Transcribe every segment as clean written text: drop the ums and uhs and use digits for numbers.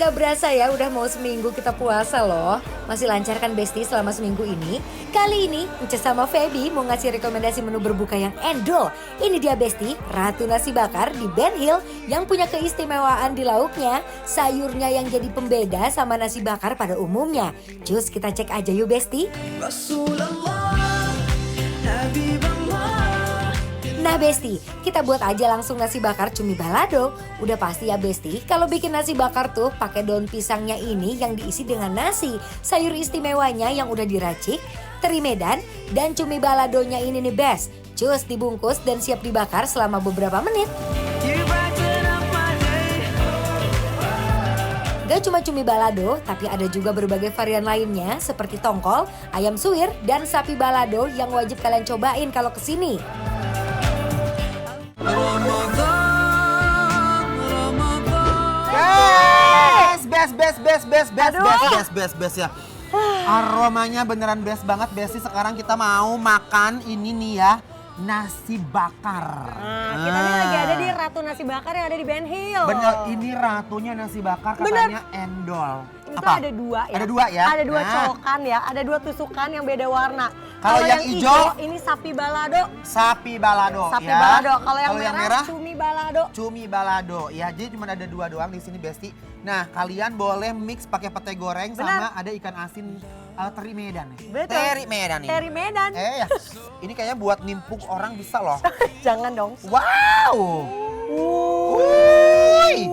Gak berasa ya udah mau seminggu kita puasa loh. Masih lancar kan Besti selama seminggu ini? Kali ini Uce sama Feby mau ngasih rekomendasi menu berbuka yang endol. Ini dia Besti, Ratu Nasi Bakar di Ben Hill yang punya keistimewaan di lauknya. Sayurnya yang jadi pembeda sama nasi bakar pada umumnya. Cus kita cek aja yuk Besti. Nah Besti, kita buat aja langsung nasi bakar cumi balado. Udah pasti ya Besti, kalau bikin nasi bakar tuh pakai daun pisangnya ini yang diisi dengan nasi, sayur istimewanya yang udah diracik, teri medan, dan cumi baladonya ini nih best. Cus dibungkus dan siap dibakar selama beberapa menit. Gak cuma cumi balado, tapi ada juga berbagai varian lainnya seperti tongkol, ayam suwir, dan sapi balado yang wajib kalian cobain kalau kesini. Best ya. Aromanya beneran best banget Besti. Sekarang kita mau makan ini nih ya, nasi bakar. Kita nih lagi ada di Ratu Nasi Bakar yang ada di Ben Hill. Bener, ini ratunya nasi bakar katanya endol. Itu Apa? ada dua ya. Ada dua ya? Ada dua colokan ya, ada dua tusukan yang beda warna. Kalau yang hijau, ini sapi balado. Sapi balado. Sapi ya. balado. Kalau yang yang merah cumi balado. Cumi balado. Ya, jadi cuma ada dua doang di sini Besti. Nah, kalian boleh mix pakai pete goreng sama ada ikan asin teri Medan nih. Betul. Teri Medan nih. Teri Medan. Ya. Ini kayaknya buat nimpuk orang bisa loh. Jangan dong. Wow. Wuih.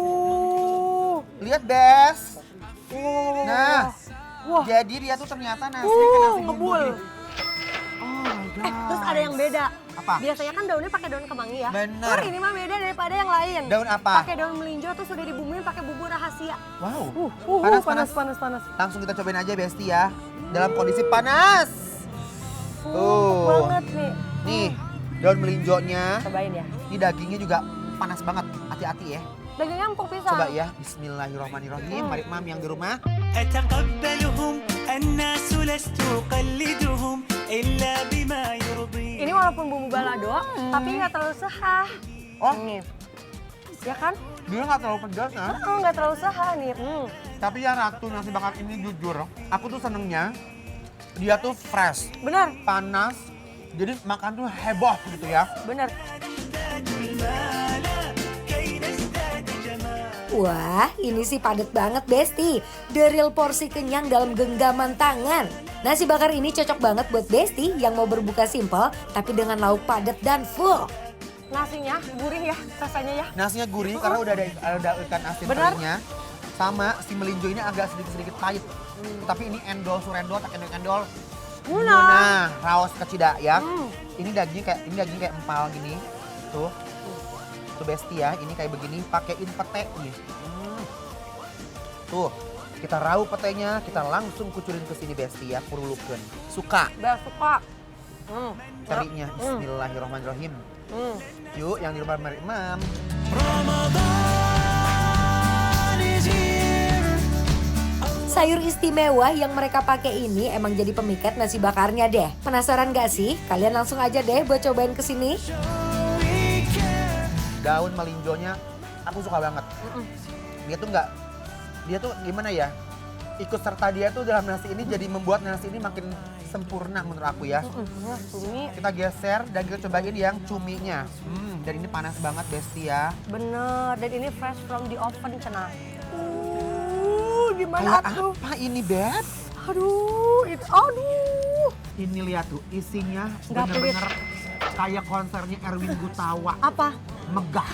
Lihat Bes. Nah, jadi dia tuh ternyata nasi ngebul. Oh my god. Terus ada yang beda. Apa? Biasanya kan daunnya pakai daun kemangi ya. Bener. Ini mah beda daripada yang lain. Daun apa? Pakai daun melinjo terus udah dibumbuin pakai bumbu rahasia. Wow. Panas. Langsung kita cobain aja Besti ya. Dalam kondisi panas. Banget nih. Nih, daun melinjonya. Cobain ya. Ini dagingnya juga panas banget. Hati-hati ya. Dagingnya empuk pisang. Coba ya. Bismillahirrahmanirrahim. Mari Mam yang di rumah. Ini walaupun bumbu balado, tapi nggak terlalu sehah. Oh, Nih. Ya kan? dia nggak terlalu pedas ya. Nggak terlalu sehah nih. Tapi yang Ratu Nasi Bakar ini jujur, aku tuh senengnya dia tuh fresh, Benar, panas, jadi makan tuh heboh gitu ya. benar. Wah, ini sih padat banget Besti. The real porsi kenyang dalam genggaman tangan. Nasi bakar ini cocok banget buat Besti yang mau berbuka simpel tapi dengan lauk padat dan full. Nasinya gurih ya rasanya ya. Nasinya gurih karena udah ada ikan asin Benar. terinya. Sama si melinjo ini agak sedikit pahit. Tapi ini endol surendol, tak endol. Nah, raos kecida ya. Ini daging kayak empal gini. Tuh Besti ya, ini kayak begini, pakein pete nih. Tuh, kita rauh petenya, kita langsung kucurin ke sini Besti ya, kurulukeun. Suka Suka. terinya, bismillahirrahmanirrahim. Yuk, yang di rumah Mari Imam. Sayur istimewa yang mereka pakai ini emang jadi pemikat nasi bakarnya deh. Penasaran gak sih? Kalian langsung aja deh buat cobain kesini. Daun melinjonya aku suka banget. Dia tuh gimana ya? Ikut serta dia tuh dalam nasi ini jadi membuat nasi ini makin sempurna menurut aku ya. Cumi. Kita geser dan kita cobain yang cuminya. Dan ini panas banget Besti ya. Bener, dan ini fresh from the oven cenah. Gimana Kayak tuh? apa ini Beb? Aduh. Ini lihat tuh isinya Nggak pelit. bener-bener kayak konsernya Erwin Gutawa. Apa? Megah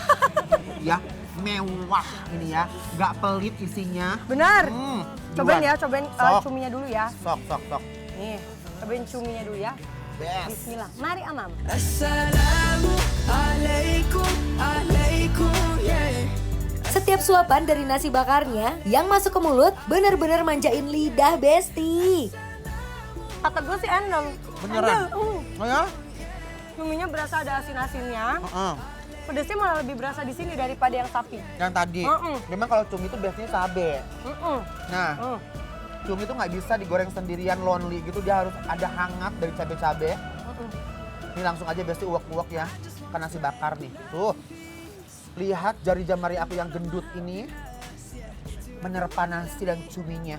ya, mewah ini ya, nggak pelit isinya. Benar. Cobain Duluan. ya, cobain Sok. cuminya dulu ya. Sok. Nih, cobain cuminya dulu ya. Best. Bismillah. Mari Amam. Setiap suapan dari nasi bakarnya yang masuk ke mulut bener-bener manjain lidah Besti. Kata gue sih endol. Beneran? Endol. Oh ya? Cuminya berasa ada asin-asinnya. Pedesnya malah lebih berasa di sini daripada yang sapi. Yang tadi. Memang kalau cumi itu biasanya cabe. Nah, cumi itu nggak bisa digoreng sendirian lonely gitu, dia harus ada hangat dari cabe-cabe. Ini langsung aja Besti uak-uak ya ke nasi bakar nih. Tuh, lihat jari jemari aku yang gendut ini. menerpa nasi dan cuminya.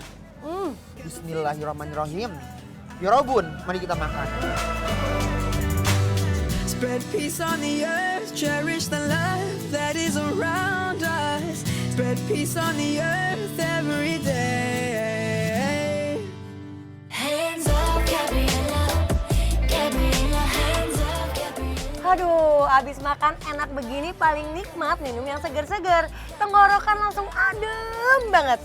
Bismillahirrahmanirrahim. Yorobun, mari kita makan. Spread peace on the earth, cherish the love that is around us. Spread peace on the earth every day. Hands up, Gabriella. Gabriella, hands up, Gabriella. Aduh, abis makan enak begini paling nikmat minum yang seger-seger. Tenggorokan langsung adem banget.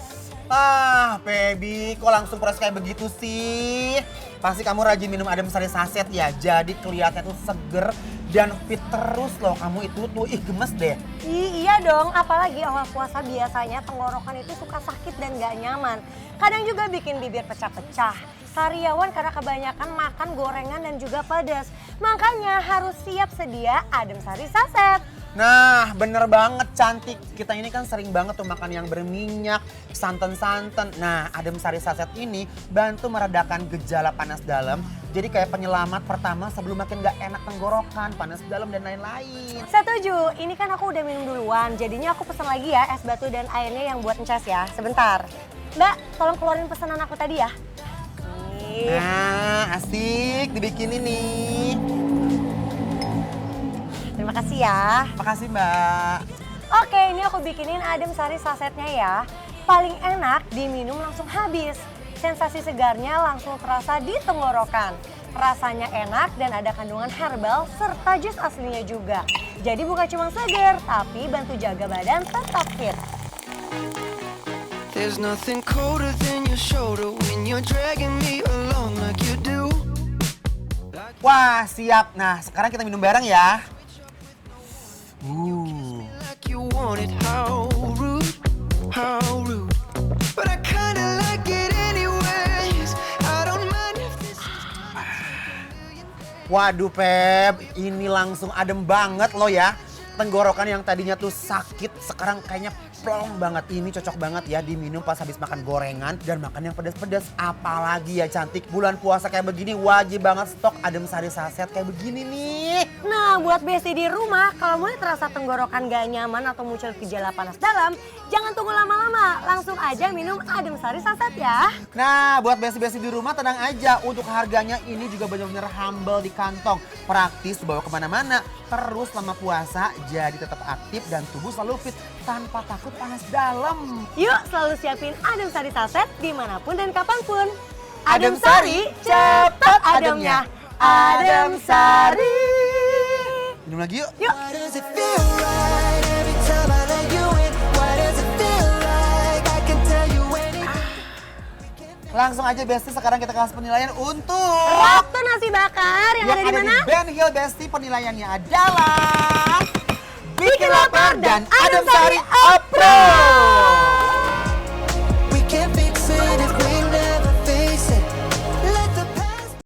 Ah, Feby, kok langsung proses kayak begitu sih? Pasti kamu rajin minum adem sari saset ya, jadi kelihatannya tuh seger dan fit terus loh. Kamu itu tuh, gemes deh. Iya dong, apalagi awal puasa biasanya tenggorokan itu suka sakit dan gak nyaman. Kadang juga bikin bibir pecah-pecah. Sariawan karena kebanyakan makan gorengan dan juga pedas. Makanya harus siap sedia adem sari saset. Nah, bener banget cantik. Kita ini kan sering banget tuh makan yang berminyak, santan-santan. Nah, adem sari saset ini bantu meredakan gejala panas dalam. Jadi kayak penyelamat pertama sebelum makin gak enak tenggorokan, panas dalam dan lain-lain. Setuju, ini kan aku udah minum duluan. Jadinya aku pesen lagi ya es batu dan airnya yang buat encas ya. Sebentar. Mbak, tolong keluarin pesanan aku tadi ya. Nih. Nah, asik dibikinin nih. Terima kasih ya. Makasih Mbak. Oke, ini aku bikinin adem sari sasetnya ya. Paling enak diminum langsung habis. Sensasi segarnya langsung terasa di tenggorokan. Rasanya enak dan ada kandungan herbal serta jus aslinya juga. Jadi bukan cuma segar, tapi bantu jaga badan tetap fit. There's nothing colder than your shoulder when you're dragging me along like you do. Wah, siap. Nah, sekarang kita minum bareng ya. Like you want it, how rude, how rude. But I kinda like it anyways. I don't mind if this is... Waduh Pep, ini langsung adem banget loh ya. Tenggorokan yang tadinya tuh sakit, sekarang kayaknya plong banget. Ini cocok banget ya diminum pas habis makan gorengan dan makan yang pedas-pedas. Apalagi ya cantik, bulan puasa kayak begini wajib banget stok adem sari saset kayak begini nih. Nah, buat Besti di rumah, kalau mulai terasa tenggorokan gak nyaman atau muncul gejala panas dalam, jangan tunggu lama-lama. Langsung aja minum adem sari saset ya. Nah, buat besti-besti di rumah tenang aja. Untuk harganya ini juga benar-benar humble di kantong. Praktis dibawa kemana-mana. Terus selama puasa jadi tetap aktif dan tubuh selalu fit tanpa takut panas dalam. Yuk selalu siapin adem sari saset dimanapun dan kapanpun. Adem sari, cepat ademnya. Adem sari. Minum lagi yuk. Yuk. Why does it feel right every time I let you in? Why does it feel like I can tell you anything? Langsung aja Besti, sekarang kita kasih penilaian untuk Ratu nasi bakar yang ada di mana? Ben Hill Besti. Penilaiannya adalah bikin lapar dan adem sari approve.